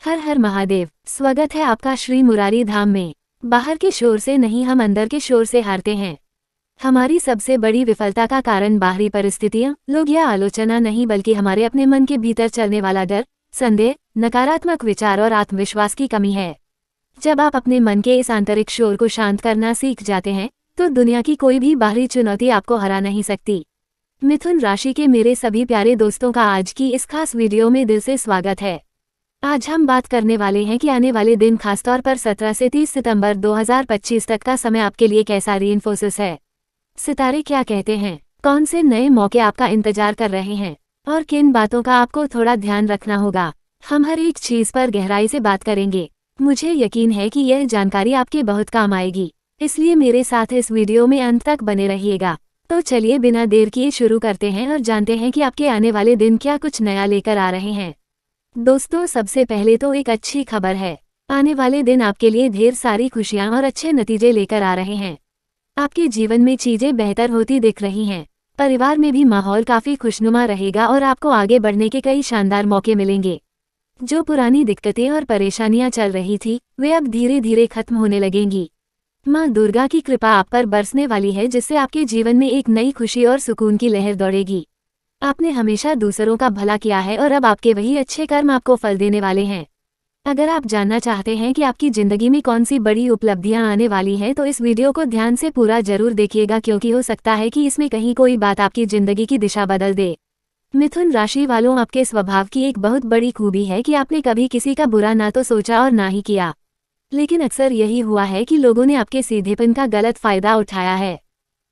हर हर महादेव। स्वागत है आपका श्री मुरारी धाम में। बाहर के शोर से नहीं, हम अंदर के शोर से हारते हैं। हमारी सबसे बड़ी विफलता का कारण बाहरी परिस्थितियां, लोग या आलोचना नहीं, बल्कि हमारे अपने मन के भीतर चलने वाला डर, संदेह, नकारात्मक विचार और आत्मविश्वास की कमी है। जब आप अपने मन के इस आंतरिक शोर को शांत करना सीख जाते हैं तो दुनिया की कोई भी बाहरी चुनौती आपको हरा नहीं सकती। मिथुन राशि के मेरे सभी प्यारे दोस्तों का आज की इस खास वीडियो में दिल से स्वागत है। आज हम बात करने वाले हैं कि आने वाले दिन, खासतौर पर 17 से 30 सितंबर 2025 तक का समय आपके लिए कैसा रीइंफोर्स है। सितारे क्या कहते हैं, कौन से नए मौके आपका इंतजार कर रहे हैं और किन बातों का आपको थोड़ा ध्यान रखना होगा। हम हर एक चीज पर गहराई से बात करेंगे। मुझे यकीन है कि यह जानकारी आपके बहुत काम आएगी, इसलिए मेरे साथ इस वीडियो में अंत तक बने रहिएगा। तो चलिए बिना देर किए शुरू करते हैं और जानते हैं कि आपके आने वाले दिन क्या कुछ नया लेकर आ रहे हैं। दोस्तों, सबसे पहले तो एक अच्छी खबर है। आने वाले दिन आपके लिए ढेर सारी खुशियां और अच्छे नतीजे लेकर आ रहे हैं। आपके जीवन में चीजें बेहतर होती दिख रही हैं। परिवार में भी माहौल काफी खुशनुमा रहेगा और आपको आगे बढ़ने के कई शानदार मौके मिलेंगे। जो पुरानी दिक्कतें और परेशानियां चल रही थी, वे अब धीरे धीरे खत्म होने लगेंगी। माँ दुर्गा की कृपा आप पर बरसने वाली है, जिससे आपके जीवन में एक नई खुशी और सुकून की लहर दौड़ेगी। आपने हमेशा दूसरों का भला किया है और अब आपके वही अच्छे कर्म आपको फल देने वाले हैं। अगर आप जानना चाहते हैं कि आपकी जिंदगी में कौन सी बड़ी उपलब्धियां आने वाली हैं, तो इस वीडियो को ध्यान से पूरा जरूर देखिएगा, क्योंकि हो सकता है कि इसमें कहीं कोई बात आपकी जिंदगी की दिशा बदल दे। मिथुन राशि वालों, आपके स्वभाव की एक बहुत बड़ी खूबी है कि आपने कभी किसी का बुरा ना तो सोचा और ना ही किया, लेकिन अक्सर यही हुआ है कि लोगों ने आपके सीधेपन का गलत फायदा उठाया है।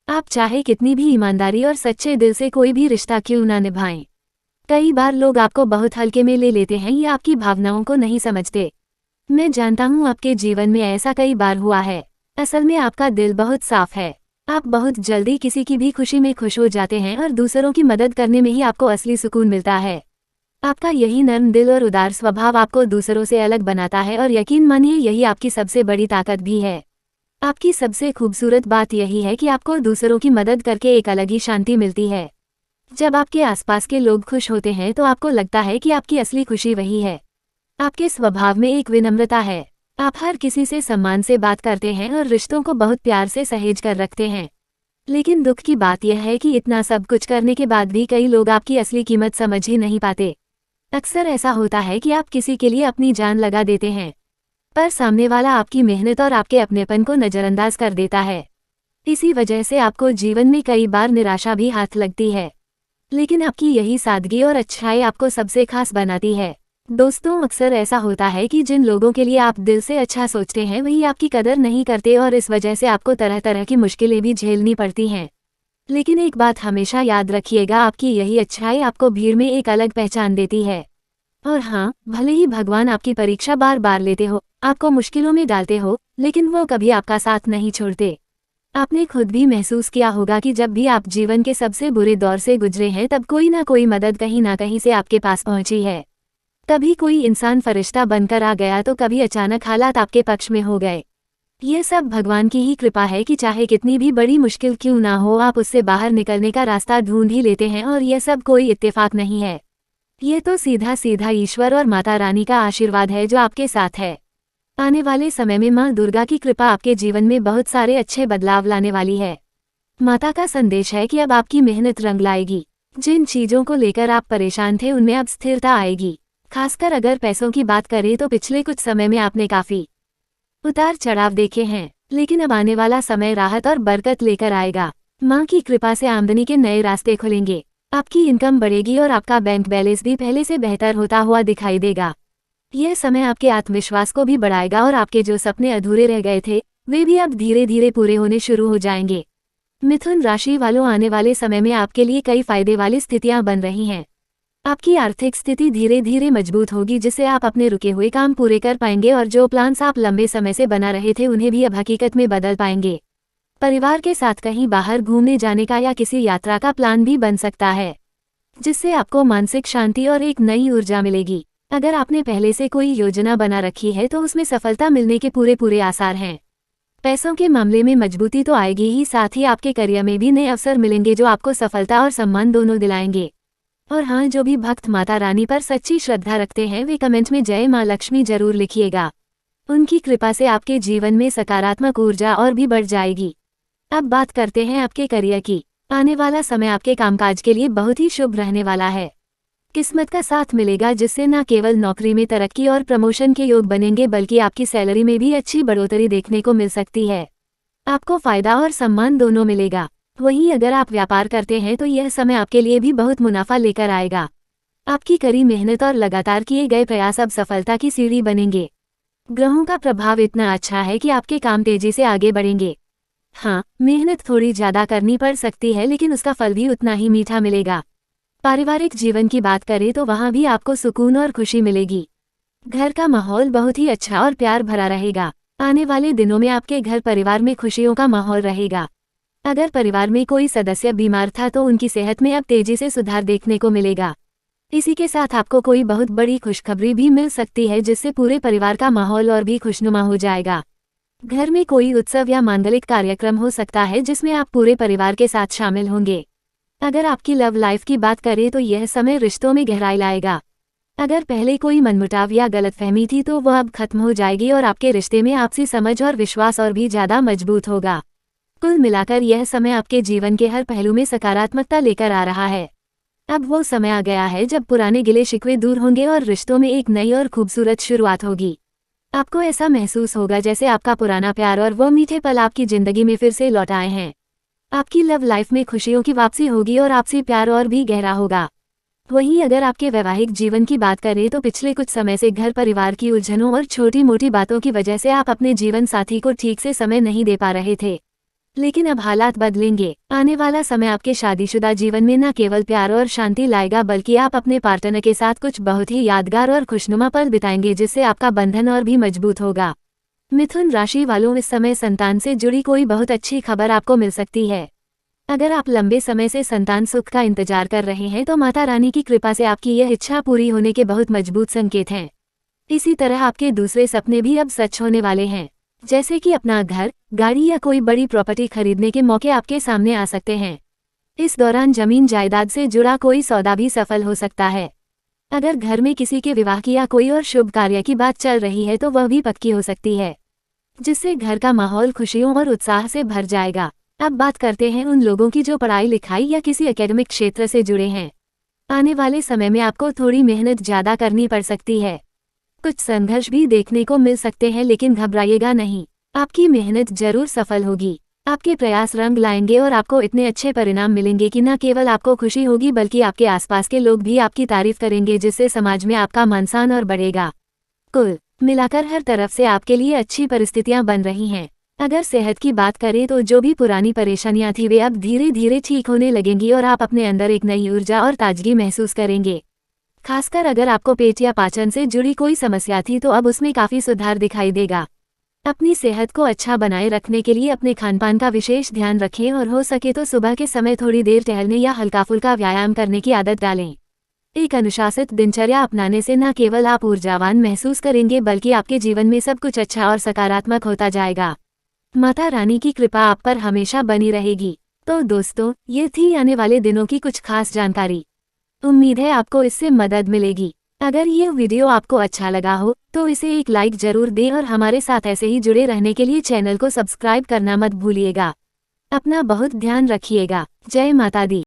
आप चाहे कितनी भी ईमानदारी और सच्चे दिल से कोई भी रिश्ता क्यों ना निभाएं, कई बार लोग आपको बहुत हल्के में ले लेते हैं या आपकी भावनाओं को नहीं समझते। मैं जानता हूँ आपके जीवन में ऐसा कई बार हुआ है। असल में आपका दिल बहुत साफ है। आप बहुत जल्दी किसी की भी खुशी में खुश हो जाते हैं और दूसरों की मदद करने में ही आपको असली सुकून मिलता है। आपका यही नर्म दिल और उदार स्वभाव आपको दूसरों से अलग बनाता है और यकीन मानिए, यही आपकी सबसे बड़ी ताकत भी है। आपकी सबसे खूबसूरत बात यही है कि आपको दूसरों की मदद करके एक अलग ही शांति मिलती है। जब आपके आसपास के लोग खुश होते हैं तो आपको लगता है कि आपकी असली खुशी वही है। आपके स्वभाव में एक विनम्रता है। आप हर किसी से सम्मान से बात करते हैं और रिश्तों को बहुत प्यार से सहेज कर रखते हैं। लेकिन दुख की बात यह है कि इतना सब कुछ करने के बाद भी कई लोग आपकी असली कीमत समझ ही नहीं पाते। अक्सर ऐसा होता है कि आप किसी के लिए अपनी जान लगा देते हैं, पर सामने वाला आपकी मेहनत और आपके अपनेपन को नजरअंदाज कर देता है। इसी वजह से आपको जीवन में कई बार निराशा भी हाथ लगती है, लेकिन आपकी यही सादगी और अच्छाई आपको सबसे खास बनाती है। दोस्तों, अक्सर ऐसा होता है कि जिन लोगों के लिए आप दिल से अच्छा सोचते हैं, वही आपकी कदर नहीं करते और इस वजह से आपको तरह तरह की मुश्किलें भी झेलनी पड़ती हैं। लेकिन एक बात हमेशा याद रखिएगा, आपकी यही अच्छाई आपको भीड़ में एक अलग पहचान देती है। और हाँ, भले ही भगवान आपकी परीक्षा बार बार लेते हो, आपको मुश्किलों में डालते हो, लेकिन वो कभी आपका साथ नहीं छोड़ते। आपने खुद भी महसूस किया होगा कि जब भी आप जीवन के सबसे बुरे दौर से गुजरे हैं, तब कोई ना कोई मदद कहीं ना कहीं से आपके पास पहुंची है। कभी कोई इंसान फरिश्ता बनकर आ गया, तो कभी अचानक हालात आपके पक्ष में हो गए। ये सब भगवान की ही कृपा है कि चाहे कितनी भी बड़ी मुश्किल क्यों ना हो, आप उससे बाहर निकलने का रास्ता ढूंढ ही लेते हैं। और यह सब कोई इत्तेफाक नहीं है, ये तो सीधा सीधा ईश्वर और माता रानी का आशीर्वाद है जो आपके साथ है। आने वाले समय में माँ दुर्गा की कृपा आपके जीवन में बहुत सारे अच्छे बदलाव लाने वाली है। माता का संदेश है कि अब आपकी मेहनत रंग लाएगी। जिन चीजों को लेकर आप परेशान थे, उनमें अब स्थिरता आएगी। खासकर अगर पैसों की बात करें तो पिछले कुछ समय में आपने काफी उतार चढ़ाव देखे हैं, लेकिन अब आने वाला समय राहत और बरकत लेकर आएगा। माँ की कृपा से आमदनी के नए रास्ते खुलेंगे, आपकी इनकम बढ़ेगी और आपका बैंक बैलेंस भी पहले से बेहतर होता हुआ दिखाई देगा। यह समय आपके आत्मविश्वास को भी बढ़ाएगा और आपके जो सपने अधूरे रह गए थे, वे भी अब धीरे धीरे पूरे होने शुरू हो जाएंगे। मिथुन राशि वालों, आने वाले समय में आपके लिए कई फायदे वाली स्थितियां बन रही हैं। आपकी आर्थिक स्थिति धीरे धीरे मजबूत होगी, जिससे आप अपने रुके हुए काम पूरे कर पाएंगे और जो प्लान्स आप लंबे समय से बना रहे थे, उन्हें भी अब हकीकत में बदल पाएंगे। परिवार के साथ कहीं बाहर घूमने जाने का या किसी यात्रा का प्लान भी बन सकता है, जिससे आपको मानसिक शांति और एक नई ऊर्जा मिलेगी। अगर आपने पहले से कोई योजना बना रखी है, तो उसमें सफलता मिलने के पूरे आसार हैं। पैसों के मामले में मजबूती तो आएगी ही, साथ ही आपके करियर में भी नए अवसर मिलेंगे जो आपको सफलता और सम्मान दोनों दिलाएंगे। और हाँ, जो भी भक्त माता रानी पर सच्ची श्रद्धा रखते हैं वे कमेंट में जय माँ लक्ष्मी जरूर लिखिएगा। उनकी कृपा से आपके जीवन में सकारात्मक ऊर्जा और भी बढ़ जाएगी। अब बात करते हैं आपके करियर की। आने वाला समय आपके कामकाज के लिए बहुत ही शुभ रहने वाला है। किस्मत का साथ मिलेगा जिससे न केवल नौकरी में तरक्की और प्रमोशन के योग बनेंगे बल्कि आपकी सैलरी में भी अच्छी बढ़ोतरी देखने को मिल सकती है। आपको फायदा और सम्मान दोनों मिलेगा। वहीं अगर आप व्यापार करते हैं तो यह समय आपके लिए भी बहुत मुनाफा लेकर आएगा। आपकी कड़ी मेहनत और लगातार किए गए प्रयास अब सफलता की सीढ़ी बनेंगे। ग्रहों का प्रभाव इतना अच्छा है कि आपके काम तेजी से आगे बढ़ेंगे। हाँ, मेहनत थोड़ी ज्यादा करनी पड़ सकती है लेकिन उसका फल भी उतना ही मीठा मिलेगा। पारिवारिक जीवन की बात करें तो वहाँ भी आपको सुकून और खुशी मिलेगी। घर का माहौल बहुत ही अच्छा और प्यार भरा रहेगा। आने वाले दिनों में आपके घर परिवार में खुशियों का माहौल रहेगा। अगर परिवार में कोई सदस्य बीमार था तो उनकी सेहत में अब तेजी से सुधार देखने को मिलेगा। इसी के साथ आपको कोई बहुत बड़ी खुशखबरी भी मिल सकती है जिससे पूरे परिवार का माहौल और भी खुशनुमा हो जाएगा। घर में कोई उत्सव या मांगलिक कार्यक्रम हो सकता है जिसमें आप पूरे परिवार के साथ शामिल होंगे। अगर आपकी लव लाइफ की बात करें तो यह समय रिश्तों में गहराई लाएगा। अगर पहले कोई मनमुटाव या गलतफहमी थी तो वह अब खत्म हो जाएगी और आपके रिश्ते में आपसी समझ और विश्वास और भी ज्यादा मजबूत होगा। कुल मिलाकर यह समय आपके जीवन के हर पहलू में सकारात्मकता लेकर आ रहा है। अब वो समय आ गया है जब पुराने गिले शिकवे दूर होंगे और रिश्तों में एक नई और खूबसूरत शुरुआत होगी। आपको ऐसा महसूस होगा जैसे आपका पुराना प्यार और वो मीठे पल आपकी जिंदगी में फिर से लौट आए हैं। आपकी लव लाइफ में खुशियों की वापसी होगी और आपसी प्यार और भी गहरा होगा। वहीं अगर आपके वैवाहिक जीवन की बात करें तो पिछले कुछ समय से घर परिवार की उलझनों और छोटी मोटी बातों की वजह से आप अपने जीवन साथी को ठीक से समय नहीं दे पा रहे थे। लेकिन अब हालात बदलेंगे। आने वाला समय आपके शादीशुदा जीवन में न केवल प्यार और शांति लाएगा बल्कि आप अपने पार्टनर के साथ कुछ बहुत ही यादगार और खुशनुमा पल बिताएंगे जिससे आपका बंधन और भी मजबूत होगा। मिथुन राशि वालों, इस समय संतान से जुड़ी कोई बहुत अच्छी खबर आपको मिल सकती है। अगर आप लंबे समय से संतान सुख का इंतजार कर रहे हैं तो माता रानी की कृपा से आपकी यह इच्छा पूरी होने के बहुत मजबूत संकेत हैं। इसी तरह आपके दूसरे सपने भी अब सच होने वाले हैं, जैसे कि अपना घर, गाड़ी या कोई बड़ी प्रॉपर्टी खरीदने के मौके आपके सामने आ सकते हैं। इस दौरान जमीन जायदाद से जुड़ा कोई सौदा भी सफल हो सकता है। अगर घर में किसी के विवाह की या कोई और शुभ कार्य की बात चल रही है तो वह भी पक्की हो सकती है, जिससे घर का माहौल खुशियों और उत्साह से भर जाएगा। अब बात करते हैं उन लोगों की जो पढ़ाई लिखाई या किसी एकेडमिक क्षेत्र से जुड़े हैं। आने वाले समय में आपको थोड़ी मेहनत ज्यादा करनी पड़ सकती है। कुछ संघर्ष भी देखने को मिल सकते हैं लेकिन घबराइएगा नहीं, आपकी मेहनत जरूर सफल होगी। आपके प्रयास रंग लाएंगे और आपको इतने अच्छे परिणाम मिलेंगे कि न केवल आपको खुशी होगी बल्कि आपके आसपास के लोग भी आपकी तारीफ करेंगे जिससे समाज में आपका मान-सम्मान और बढ़ेगा। कुल मिलाकर हर तरफ से आपके लिए अच्छी परिस्थितियां बन रही हैं। अगर सेहत की बात करें तो जो भी पुरानी परेशानियां थी वे अब धीरे धीरे ठीक होने लगेंगी और आप अपने अंदर एक नई ऊर्जा और ताजगी महसूस करेंगे। खासकर अगर आपको पेट या पाचन से जुड़ी कोई समस्या थी तो अब उसमें काफी सुधार दिखाई देगा। अपनी सेहत को अच्छा बनाए रखने के लिए अपने खानपान का विशेष ध्यान रखें और हो सके तो सुबह के समय थोड़ी देर टहलने या हल्का फुल्का व्यायाम करने की आदत डालें। एक अनुशासित दिनचर्या अपनाने से न केवल आप ऊर्जावान महसूस करेंगे बल्कि आपके जीवन में सब कुछ अच्छा और सकारात्मक होता जाएगा। माता रानी की कृपा आप पर हमेशा बनी रहेगी। तो दोस्तों, ये थी आने वाले दिनों की कुछ खास जानकारी। उम्मीद है आपको इससे मदद मिलेगी। अगर ये वीडियो आपको अच्छा लगा हो तो इसे एक लाइक जरूर दें और हमारे साथ ऐसे ही जुड़े रहने के लिए चैनल को सब्सक्राइब करना मत भूलिएगा। अपना बहुत ध्यान रखिएगा। जय माता दी।